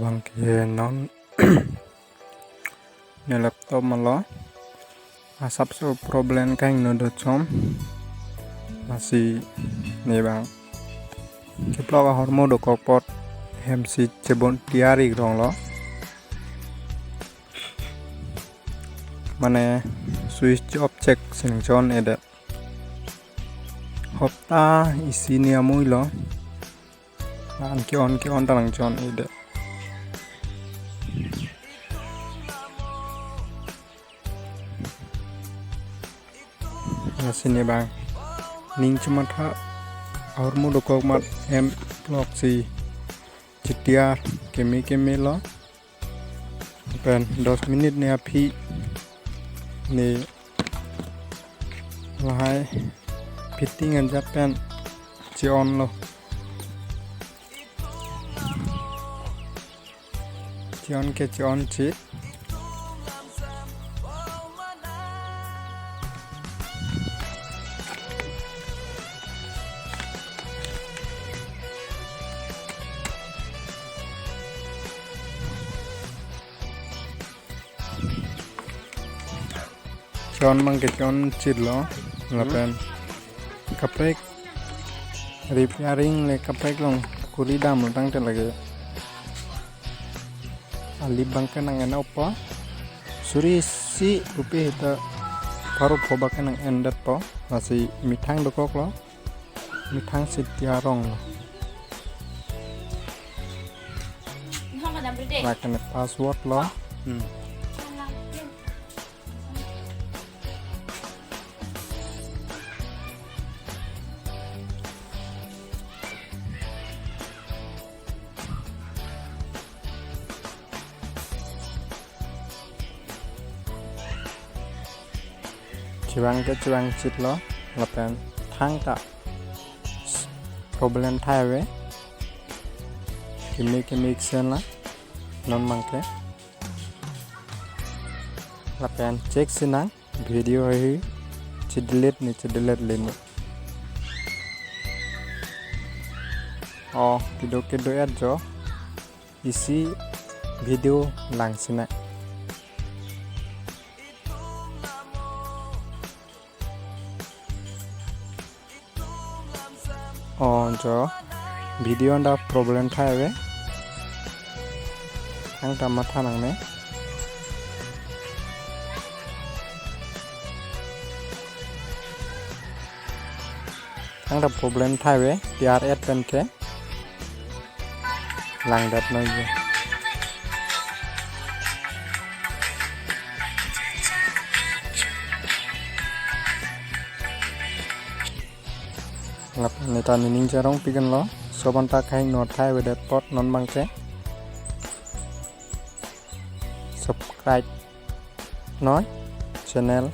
bang kia non ne laptop malo asap so problem kain no do chom masih ne bang kepla hormo do kokpot MC cebon tiari rong lo mane switch off check singchon ede hopta isini amui lo an ki on talang chon ede sini bang ning cuma tha hormo do kokmat em blok si jetiar kemi lo pen 10 menit ne api ni lahai fitting an japan ci on lo ci on ke ci on ci chon mang ke chon chit lo lapen kaprek ripearing le kaprek long kuri dam tang te lage ali bang ke nang ena opo suri si rupi hita paru phoba ke nang endat po masih mithang dokok lo mithang sitia rong lo lakan password lo cuang chit lo lapen thang ta problem thai we kimi sen la non mangke lapen check sinang video hi delete le ni kido ad jo isi video lang sina jo video anda problem thai we ang ta matha nang ne ang ta problem thai we tiar et pen ke lang dat noi je ngap neta nining jarong pigen lo sobanta khai no thai we dat pot non bangke subscribe nói channel